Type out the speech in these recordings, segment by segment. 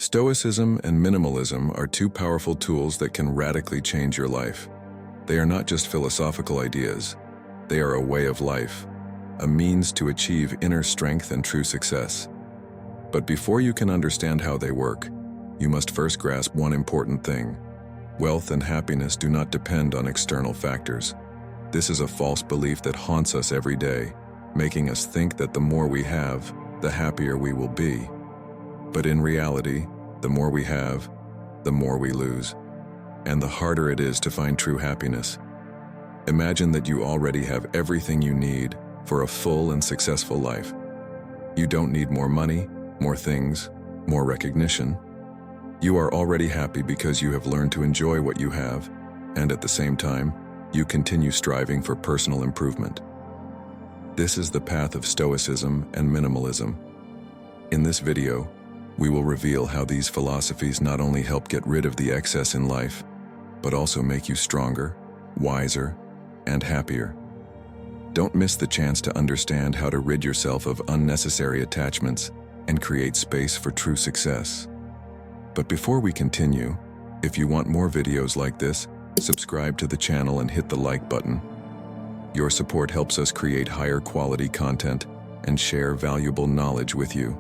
Stoicism and minimalism are two powerful tools that can radically change your life. They are not just philosophical ideas. They are a way of life, a means to achieve inner strength and true success. But before you can understand how they work, you must first grasp one important thing. Wealth and happiness do not depend on external factors. This is a false belief that haunts us every day, making us think that the more we have, the happier we will be. But in reality, the more we have, the more we lose, and the harder it is to find true happiness. Imagine that you already have everything you need for a full and successful life. You don't need more money, more things, more recognition. You are already happy because you have learned to enjoy what you have, and at the same time, you continue striving for personal improvement. This is the path of Stoicism and minimalism. In this video, we will reveal how these philosophies not only help get rid of the excess in life, but also make you stronger, wiser, and happier. Don't miss the chance to understand how to rid yourself of unnecessary attachments and create space for true success. But before we continue, if you want more videos like this, subscribe to the channel and hit the like button. Your support helps us create higher quality content and share valuable knowledge with you.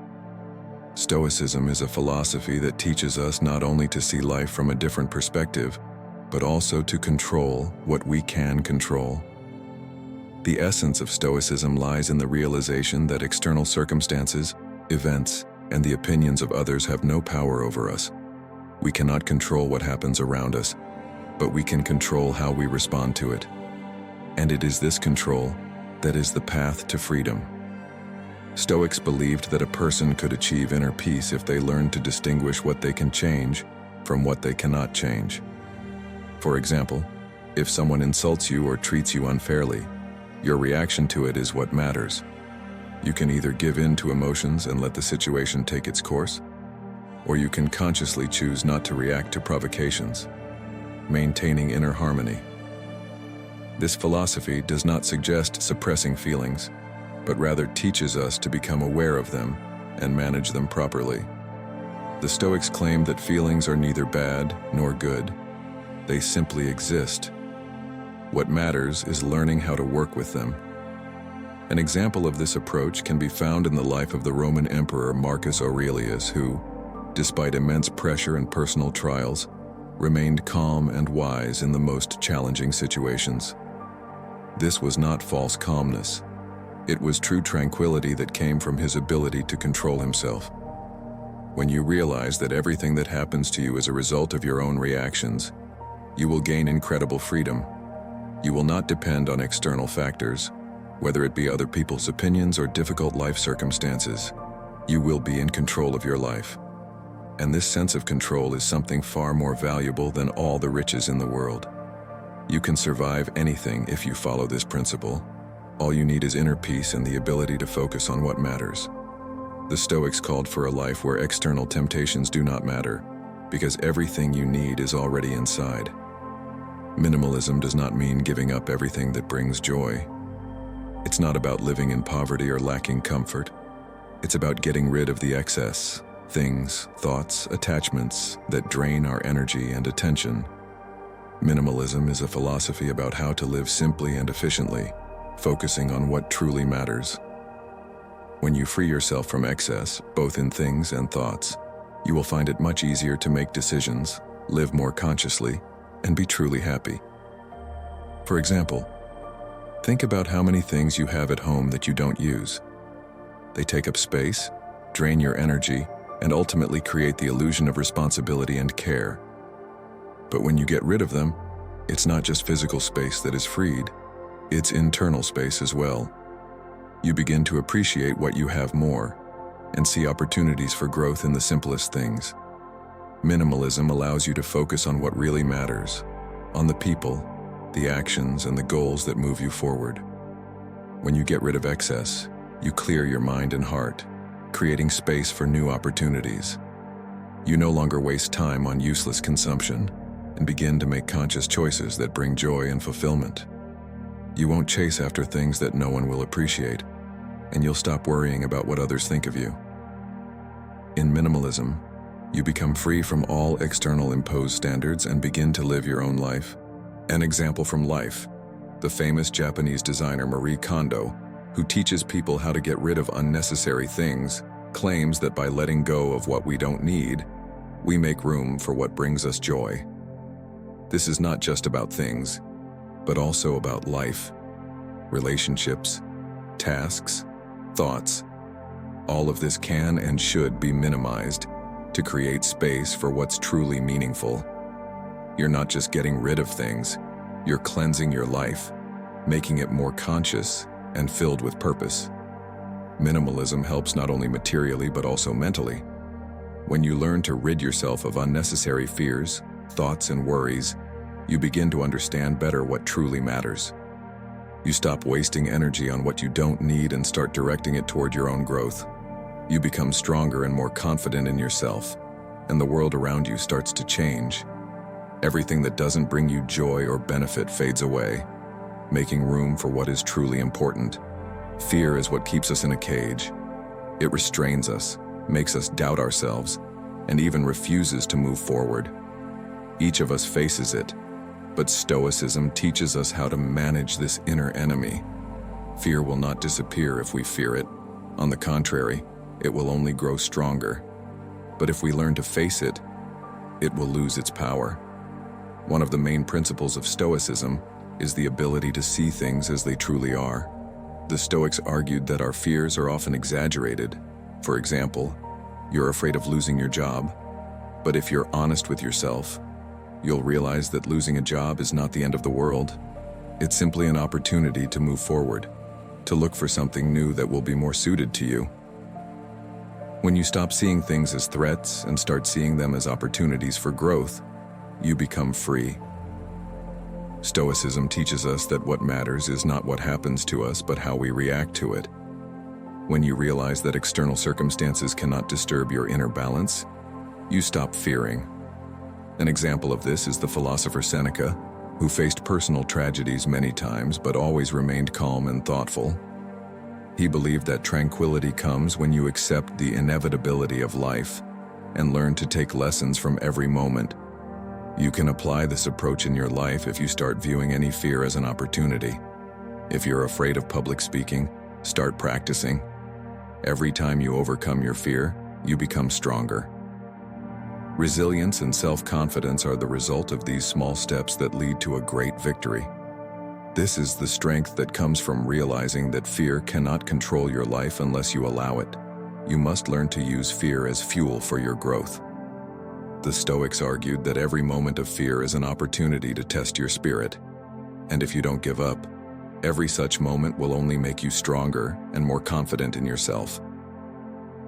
Stoicism is a philosophy that teaches us not only to see life from a different perspective, but also to control what we can control. The essence of Stoicism lies in the realization that external circumstances, events, and the opinions of others have no power over us. We cannot control what happens around us, but we can control how we respond to it. And it is this control that is the path to freedom. Stoics believed that a person could achieve inner peace if they learned to distinguish what they can change from what they cannot change. For example, if someone insults you or treats you unfairly, your reaction to it is what matters. You can either give in to emotions and let the situation take its course, or you can consciously choose not to react to provocations, maintaining inner harmony. This philosophy does not suggest suppressing feelings, but rather teaches us to become aware of them and manage them properly. The Stoics claim that feelings are neither bad nor good. They simply exist. What matters is learning how to work with them. An example of this approach can be found in the life of the Roman Emperor Marcus Aurelius, who, despite immense pressure and personal trials, remained calm and wise in the most challenging situations. This was not false calmness. It was true tranquility that came from his ability to control himself. When you realize that everything that happens to you is a result of your own reactions, you will gain incredible freedom. You will not depend on external factors, whether it be other people's opinions or difficult life circumstances. You will be in control of your life. And this sense of control is something far more valuable than all the riches in the world. You can survive anything if you follow this principle. All you need is inner peace and the ability to focus on what matters. The Stoics called for a life where external temptations do not matter, because everything you need is already inside. Minimalism does not mean giving up everything that brings joy. It's not about living in poverty or lacking comfort. It's about getting rid of the excess, things, thoughts, attachments that drain our energy and attention. Minimalism is a philosophy about how to live simply and efficiently, focusing on what truly matters. When you free yourself from excess, both in things and thoughts, you will find it much easier to make decisions, live more consciously, and be truly happy. For example, think about how many things you have at home that you don't use. They take up space, drain your energy, and ultimately create the illusion of responsibility and care. But when you get rid of them, it's not just physical space that is freed, it's internal space as well. You begin to appreciate what you have more and see opportunities for growth in the simplest things. Minimalism allows you to focus on what really matters, on the people, the actions, and the goals that move you forward. When you get rid of excess, you clear your mind and heart, creating space for new opportunities. You no longer waste time on useless consumption and begin to make conscious choices that bring joy and fulfillment. You won't chase after things that no one will appreciate, and you'll stop worrying about what others think of you. In minimalism, You become free from all external imposed standards and begin to live your own life. An example from life: the famous Japanese designer Marie Kondo, who teaches people how to get rid of unnecessary things, claims that by letting go of what we don't need, we make room for what brings us joy. This is not just about things, but also about life, relationships, tasks, thoughts. All of this can and should be minimized to create space for what's truly meaningful. You're not just getting rid of things, you're cleansing your life, making it more conscious and filled with purpose. Minimalism helps not only materially but also mentally. When you learn to rid yourself of unnecessary fears, thoughts, and worries, you begin to understand better what truly matters. You stop wasting energy on what you don't need and start directing it toward your own growth. You become stronger and more confident in yourself, and the world around you starts to change. Everything that doesn't bring you joy or benefit fades away, making room for what is truly important. Fear is what keeps us in a cage. It restrains us, makes us doubt ourselves, and even refuses to move forward. Each of us faces it, but Stoicism teaches us how to manage this inner enemy. Fear will not disappear if we fear it. On the contrary, it will only grow stronger. But if we learn to face it, it will lose its power. One of the main principles of Stoicism is the ability to see things as they truly are. The Stoics argued that our fears are often exaggerated. For example, you're afraid of losing your job, but if you're honest with yourself, you'll realize that losing a job is not the end of the world. It's simply an opportunity to move forward, to look for something new that will be more suited to you. When you stop seeing things as threats and start seeing them as opportunities for growth, you become free. Stoicism teaches us that what matters is not what happens to us, but how we react to it. When you realize that external circumstances cannot disturb your inner balance, you stop fearing. An example of this is the philosopher Seneca, who faced personal tragedies many times but always remained calm and thoughtful. He believed that tranquility comes when you accept the inevitability of life and learn to take lessons from every moment. You can apply this approach in your life if you start viewing any fear as an opportunity. If you're afraid of public speaking, start practicing. Every time you overcome your fear, you become stronger. Resilience and self-confidence are the result of these small steps that lead to a great victory. This is the strength that comes from realizing that fear cannot control your life unless you allow it. You must learn to use fear as fuel for your growth. The Stoics argued that every moment of fear is an opportunity to test your spirit. And if you don't give up, every such moment will only make you stronger and more confident in yourself.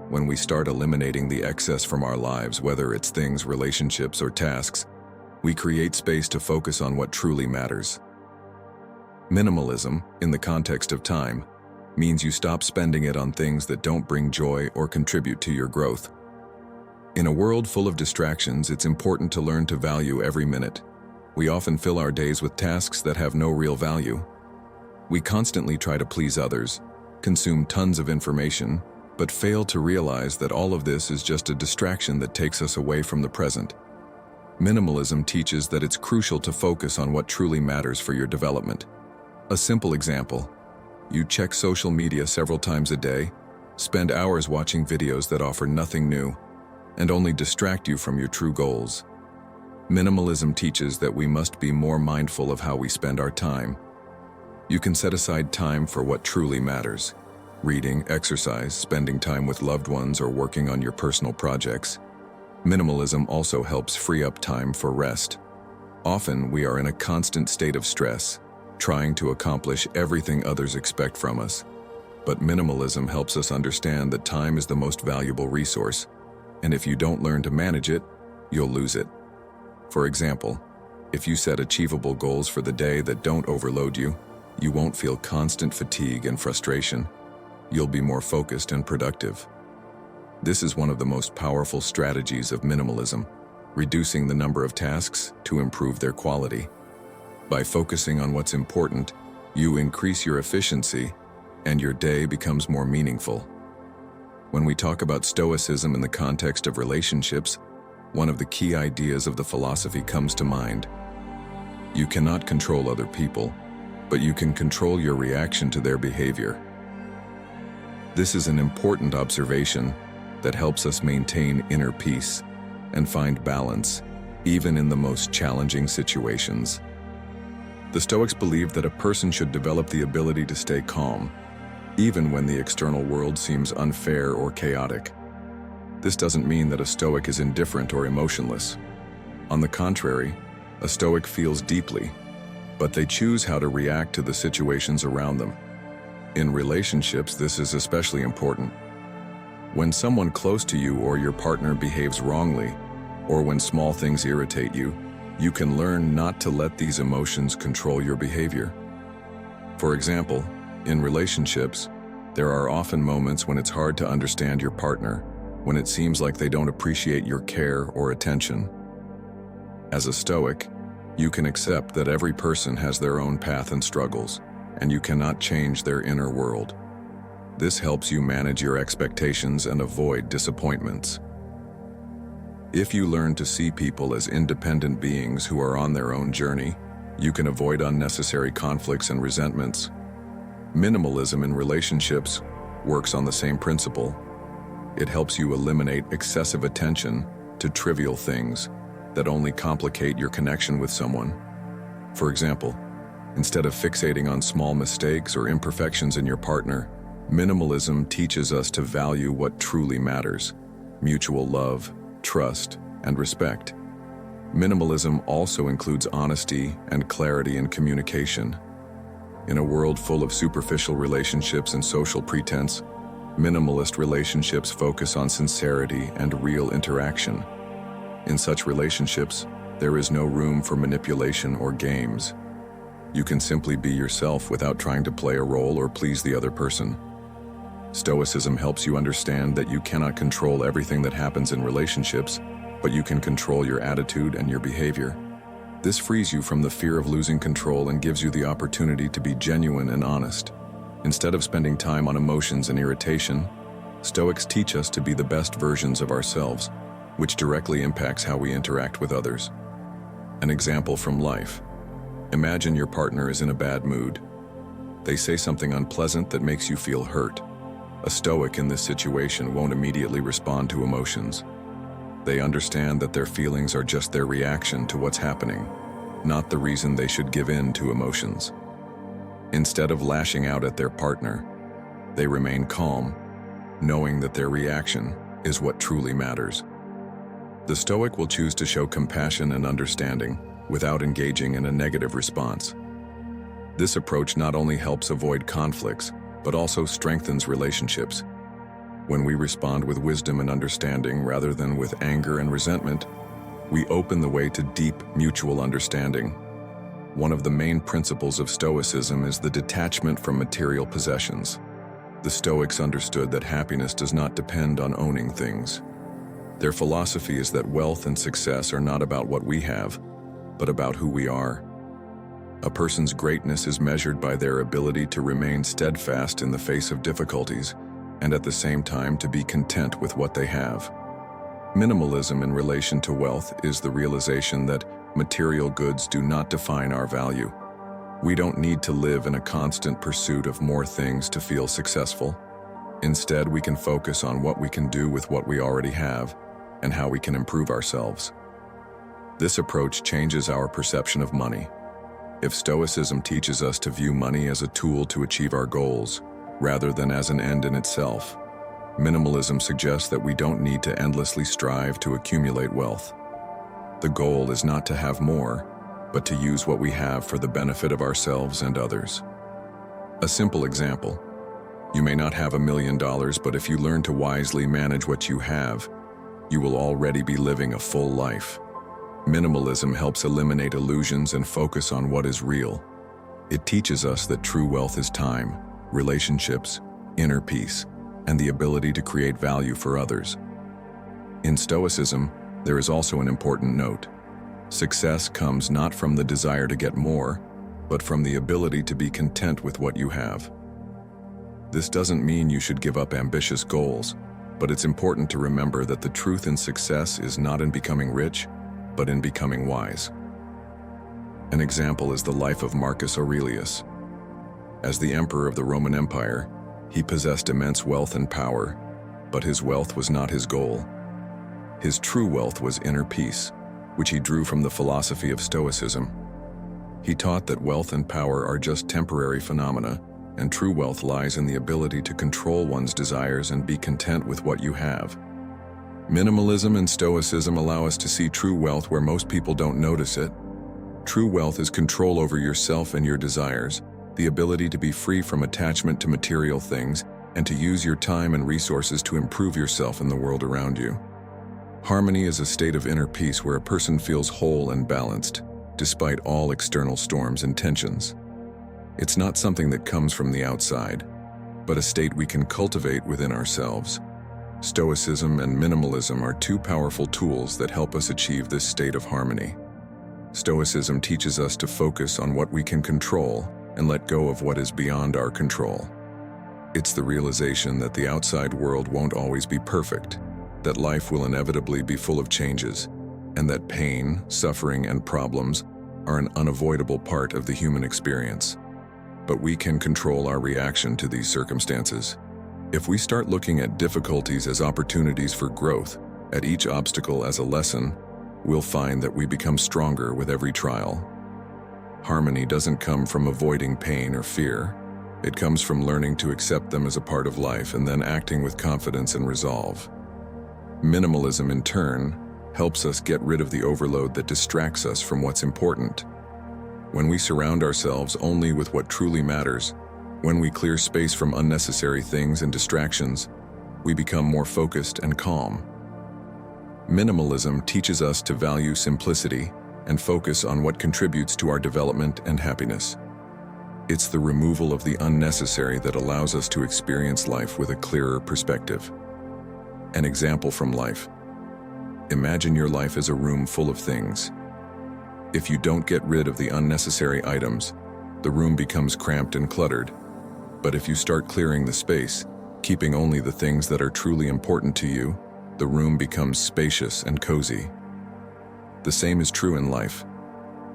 When we start eliminating the excess from our lives, whether it's things, relationships, or tasks, we create space to focus on what truly matters. Minimalism, in the context of time, means you stop spending it on things that don't bring joy or contribute to your growth. In a world full of distractions, it's important to learn to value every minute. We often fill our days with tasks that have no real value. We constantly try to please others, consume tons of information, but fail to realize that all of this is just a distraction that takes us away from the present. Minimalism teaches that it's crucial to focus on what truly matters for your development. A simple example: you check social media several times a day, spend hours watching videos that offer nothing new, and only distract you from your true goals. Minimalism teaches that we must be more mindful of how we spend our time. You can set aside time for what truly matters: reading, exercise, spending time with loved ones, or working on your personal projects. Minimalism also helps free up time for rest. Often, we are in a constant state of stress, trying to accomplish everything others expect from us. But minimalism helps us understand that time is the most valuable resource, and if you don't learn to manage it, you'll lose it. For example, if you set achievable goals for the day that don't overload you, you won't feel constant fatigue and frustration. You'll be more focused and productive. This is one of the most powerful strategies of minimalism, reducing the number of tasks to improve their quality. By focusing on what's important, you increase your efficiency, and your day becomes more meaningful. When we talk about Stoicism in the context of relationships, one of the key ideas of the philosophy comes to mind. You cannot control other people, but you can control your reaction to their behavior. This is an important observation that helps us maintain inner peace and find balance, even in the most challenging situations. The Stoics believed that a person should develop the ability to stay calm, even when the external world seems unfair or chaotic. This doesn't mean that a Stoic is indifferent or emotionless. On the contrary, a Stoic feels deeply, but they choose how to react to the situations around them. In relationships, this is especially important. When someone close to you or your partner behaves wrongly, or when small things irritate you, you can learn not to let these emotions control your behavior. For example, in relationships, there are often moments when it's hard to understand your partner, when it seems like they don't appreciate your care or attention. As a Stoic, you can accept that every person has their own path and struggles, and you cannot change their inner world. This helps you manage your expectations and avoid disappointments. If you learn to see people as independent beings who are on their own journey, you can avoid unnecessary conflicts and resentments. Minimalism in relationships works on the same principle. It helps you eliminate excessive attention to trivial things that only complicate your connection with someone. For example, instead of fixating on small mistakes or imperfections in your partner, minimalism teaches us to value what truly matters: mutual love, trust, and respect. Minimalism also includes honesty and clarity in communication. In a world full of superficial relationships and social pretense, minimalist relationships focus on sincerity and real interaction. In such relationships, there is no room for manipulation or games. You can simply be yourself without trying to play a role or please the other person. Stoicism helps you understand that you cannot control everything that happens in relationships, but you can control your attitude and your behavior. This frees you from the fear of losing control and gives you the opportunity to be genuine and honest. Instead of spending time on emotions and irritation, Stoics teach us to be the best versions of ourselves, which directly impacts how we interact with others. An example from life. Imagine your partner is in a bad mood. They say something unpleasant that makes you feel hurt. A Stoic in this situation won't immediately respond to emotions. They understand that their feelings are just their reaction to what's happening, not the reason they should give in to emotions. Instead of lashing out at their partner, they remain calm, knowing that their reaction is what truly matters. The Stoic will choose to show compassion and understanding without engaging in a negative response. This approach not only helps avoid conflicts, but also strengthens relationships. When we respond with wisdom and understanding rather than with anger and resentment, we open the way to deep mutual understanding. One of the main principles of Stoicism is the detachment from material possessions. The Stoics understood that happiness does not depend on owning things. Their philosophy is that wealth and success are not about what we have, but about who we are. A person's greatness is measured by their ability to remain steadfast in the face of difficulties, and at the same time to be content with what they have. Minimalism in relation to wealth is the realization that material goods do not define our value. We don't need to live in a constant pursuit of more things to feel successful. Instead, we can focus on what we can do with what we already have and how we can improve ourselves. This approach changes our perception of money. If Stoicism teaches us to view money as a tool to achieve our goals, rather than as an end in itself, minimalism suggests that we don't need to endlessly strive to accumulate wealth. The goal is not to have more, but to use what we have for the benefit of ourselves and others. A simple example: you may not have $1 million, but if you learn to wisely manage what you have, you will already be living a full life. Minimalism helps eliminate illusions and focus on what is real. It teaches us that true wealth is time, relationships, inner peace, and the ability to create value for others. In Stoicism, there is also an important note. Success comes not from the desire to get more, but from the ability to be content with what you have. This doesn't mean you should give up ambitious goals, But it's important to remember that the truth in success is not in becoming rich, but in becoming wise. An example is the life of Marcus Aurelius. As the emperor of the Roman Empire, he possessed immense wealth and power, but his wealth was not his goal. His true wealth was inner peace, which he drew from the philosophy of Stoicism. He taught that wealth and power are just temporary phenomena, and true wealth lies in the ability to control one's desires and be content with what you have. Minimalism and Stoicism allow us to see true wealth where most people don't notice it. True wealth is control over yourself and your desires, the ability to be free from attachment to material things, and to use your time and resources to improve yourself and the world around you. Harmony is a state of inner peace where a person feels whole and balanced, despite all external storms and tensions. It's not something that comes from the outside, but a state we can cultivate within ourselves. Stoicism and minimalism are two powerful tools that help us achieve this state of harmony. Stoicism teaches us to focus on what we can control and let go of what is beyond our control. It's the realization that the outside world won't always be perfect, that life will inevitably be full of changes, and that pain, suffering, and problems are an unavoidable part of the human experience. But we can control our reaction to these circumstances. If we start looking at difficulties as opportunities for growth, at each obstacle as a lesson, we'll find that we become stronger with every trial. Harmony doesn't come from avoiding pain or fear. It comes from learning to accept them as a part of life and then acting with confidence and resolve. Minimalism, in turn, helps us get rid of the overload that distracts us from what's important. When we surround ourselves only with what truly matters, when we clear space from unnecessary things and distractions, we become more focused and calm. Minimalism teaches us to value simplicity and focus on what contributes to our development and happiness. It's the removal of the unnecessary that allows us to experience life with a clearer perspective. An example from life. Imagine your life as a room full of things. If you don't get rid of the unnecessary items, the room becomes cramped and cluttered. But if you start clearing the space, keeping only the things that are truly important to you, the room becomes spacious and cozy. The same is true in life.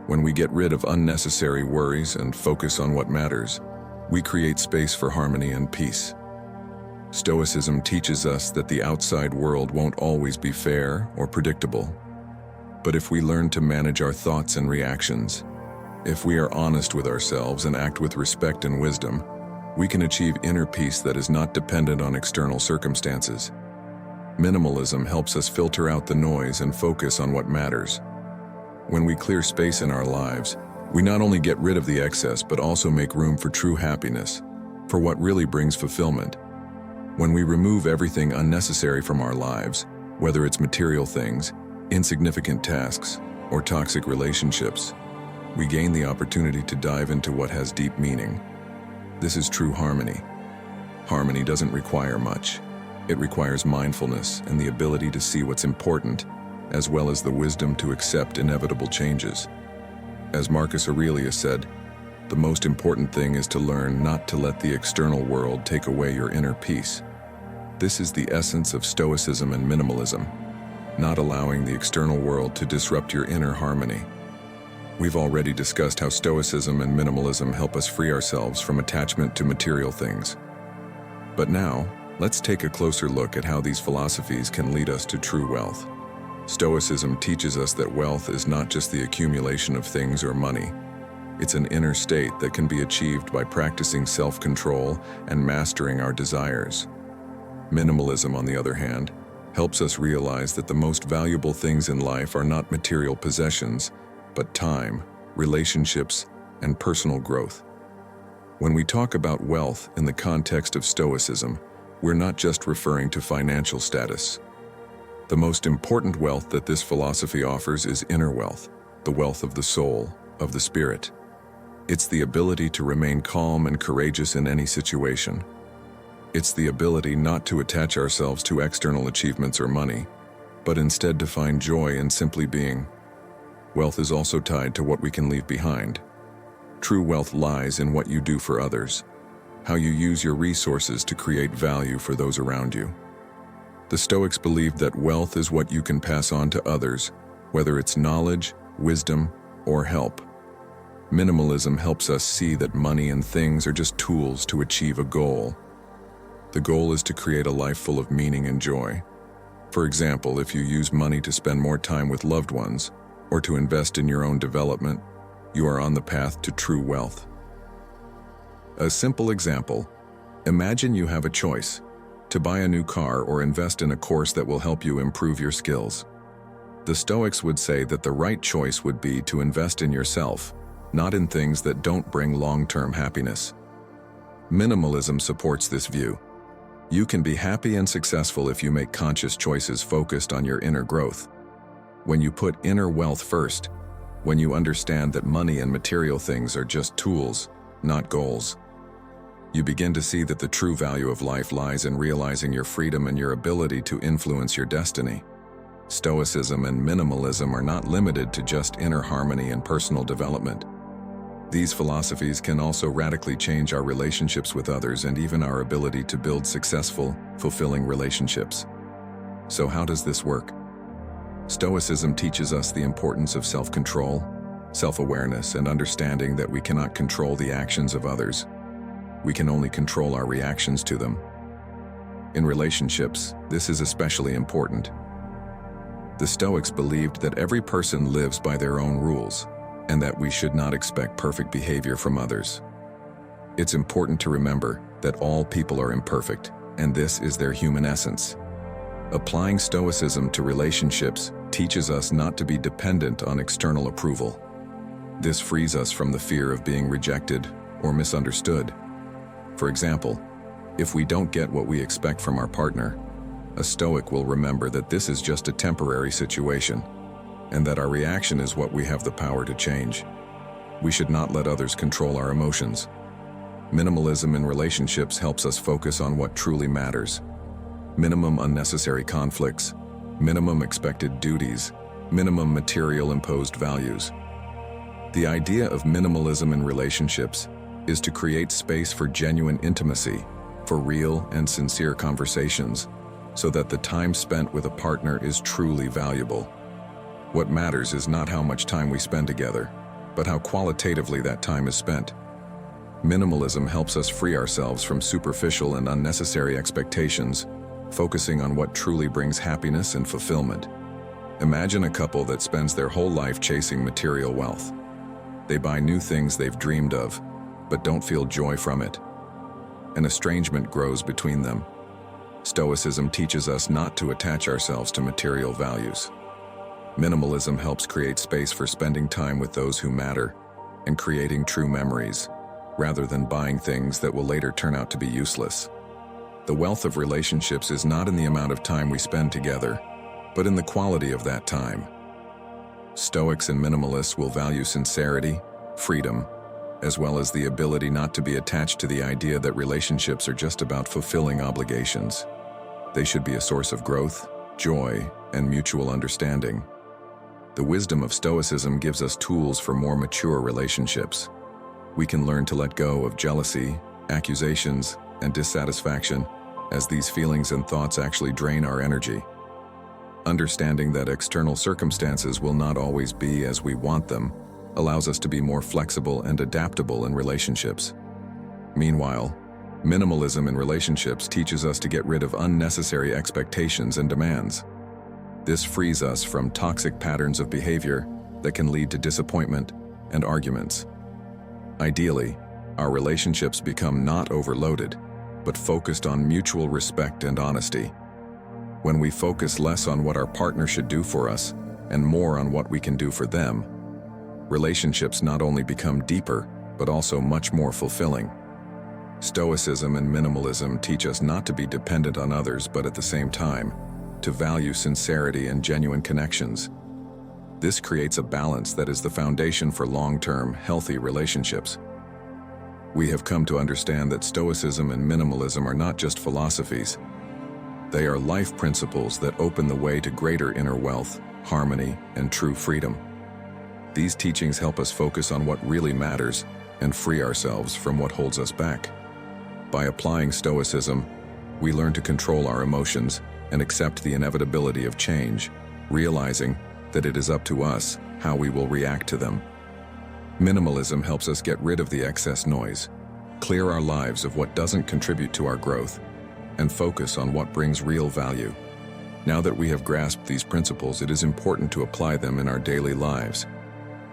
When we get rid of unnecessary worries and focus on what matters, we create space for harmony and peace. Stoicism teaches us that the outside world won't always be fair or predictable. But if we learn to manage our thoughts and reactions, if we are honest with ourselves and act with respect and wisdom, we can achieve inner peace that is not dependent on external circumstances. Minimalism helps us filter out the noise and focus on what matters. When we clear space in our lives, we not only get rid of the excess but also make room for true happiness, for what really brings fulfillment. When we remove everything unnecessary from our lives, whether it's material things, insignificant tasks, or toxic relationships, we gain the opportunity to dive into what has deep meaning. This is true harmony. Harmony doesn't require much. It requires mindfulness and the ability to see what's important, as well as the wisdom to accept inevitable changes. As Marcus Aurelius said, the most important thing is to learn not to let the external world take away your inner peace. This is the essence of Stoicism and minimalism, not allowing the external world to disrupt your inner harmony. We've already discussed how Stoicism and minimalism help us free ourselves from attachment to material things. But now, let's take a closer look at how these philosophies can lead us to true wealth. Stoicism teaches us that wealth is not just the accumulation of things or money. It's an inner state that can be achieved by practicing self-control and mastering our desires. Minimalism, on the other hand, helps us realize that the most valuable things in life are not material possessions, but time, relationships, and personal growth. When we talk about wealth in the context of Stoicism, we're not just referring to financial status. The most important wealth that this philosophy offers is inner wealth, the wealth of the soul, of the spirit. It's the ability to remain calm and courageous in any situation. It's the ability not to attach ourselves to external achievements or money, but instead to find joy in simply being. Wealth is also tied to what we can leave behind. True wealth lies in what you do for others, how you use your resources to create value for those around you. The Stoics believed that wealth is what you can pass on to others, whether it's knowledge, wisdom, or help. Minimalism helps us see that money and things are just tools to achieve a goal. The goal is to create a life full of meaning and joy. For example, if you use money to spend more time with loved ones or to invest in your own development, you are on the path to true wealth. A simple example: imagine you have a choice to buy a new car or invest in a course that will help you improve your skills. The Stoics would say that the right choice would be to invest in yourself, not in things that don't bring long-term happiness. Minimalism supports this view. You can be happy and successful if you make conscious choices focused on your inner growth. When you put inner wealth first, when you understand that money and material things are just tools, not goals, you begin to see that the true value of life lies in realizing your freedom and your ability to influence your destiny. Stoicism and minimalism are not limited to just inner harmony and personal development. These philosophies can also radically change our relationships with others and even our ability to build successful, fulfilling relationships. So how does this work? Stoicism teaches us the importance of self-control, self-awareness, and understanding that we cannot control the actions of others. We can only control our reactions to them. In relationships, this is especially important. The Stoics believed that every person lives by their own rules, and that we should not expect perfect behavior from others. It's important to remember that all people are imperfect, and this is their human essence. Applying Stoicism to relationships teaches us not to be dependent on external approval. This frees us from the fear of being rejected or misunderstood. For example, if we don't get what we expect from our partner, a Stoic will remember that this is just a temporary situation, and that our reaction is what we have the power to change. We should not let others control our emotions. Minimalism in relationships helps us focus on what truly matters. Minimum unnecessary conflicts, minimum expected duties, minimum material imposed values. The idea of minimalism in relationships is to create space for genuine intimacy, for real and sincere conversations, so that the time spent with a partner is truly valuable. What matters is not how much time we spend together, but how qualitatively that time is spent. Minimalism helps us free ourselves from superficial and unnecessary expectations, focusing on what truly brings happiness and fulfillment. Imagine a couple that spends their whole life chasing material wealth. They buy new things they've dreamed of, but don't feel joy from it. An estrangement grows between them. Stoicism teaches us not to attach ourselves to material values. Minimalism helps create space for spending time with those who matter and creating true memories, rather than buying things that will later turn out to be useless. The wealth of relationships is not in the amount of time we spend together, but in the quality of that time. Stoics and minimalists will value sincerity, freedom, as well as the ability not to be attached to the idea that relationships are just about fulfilling obligations. They should be a source of growth, joy, and mutual understanding. The wisdom of Stoicism gives us tools for more mature relationships. We can learn to let go of jealousy, accusations, and dissatisfaction, as these feelings and thoughts actually drain our energy. Understanding that external circumstances will not always be as we want them allows us to be more flexible and adaptable in relationships. Meanwhile, minimalism in relationships teaches us to get rid of unnecessary expectations and demands. This frees us from toxic patterns of behavior that can lead to disappointment and arguments. Ideally, our relationships become not overloaded, but focused on mutual respect and honesty. When we focus less on what our partner should do for us and more on what we can do for them, relationships not only become deeper, but also much more fulfilling. Stoicism and minimalism teach us not to be dependent on others, but at the same time, to value sincerity and genuine connections. This creates a balance that is the foundation for long-term, healthy relationships. We have come to understand that Stoicism and minimalism are not just philosophies. They are life principles that open the way to greater inner wealth, harmony, and true freedom. These teachings help us focus on what really matters and free ourselves from what holds us back. By applying Stoicism, we learn to control our emotions and accept the inevitability of change, realizing that it is up to us how we will react to them. Minimalism helps us get rid of the excess noise, clear our lives of what doesn't contribute to our growth, and focus on what brings real value. Now that we have grasped these principles, it is important to apply them in our daily lives.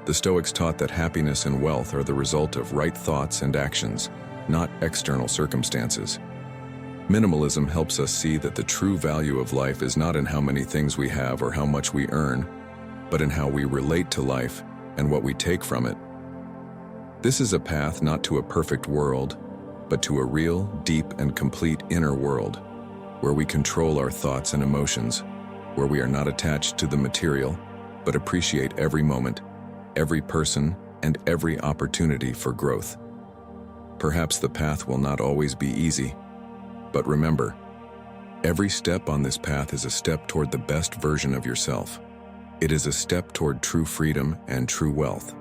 The Stoics taught that happiness and wealth are the result of right thoughts and actions, not external circumstances. Minimalism helps us see that the true value of life is not in how many things we have or how much we earn, but in how we relate to life and what we take from it. This is a path not to a perfect world, but to a real, deep, and complete inner world, where we control our thoughts and emotions, where we are not attached to the material, but appreciate every moment, every person, and every opportunity for growth. Perhaps the path will not always be easy, but remember, every step on this path is a step toward the best version of yourself. It is a step toward true freedom and true wealth.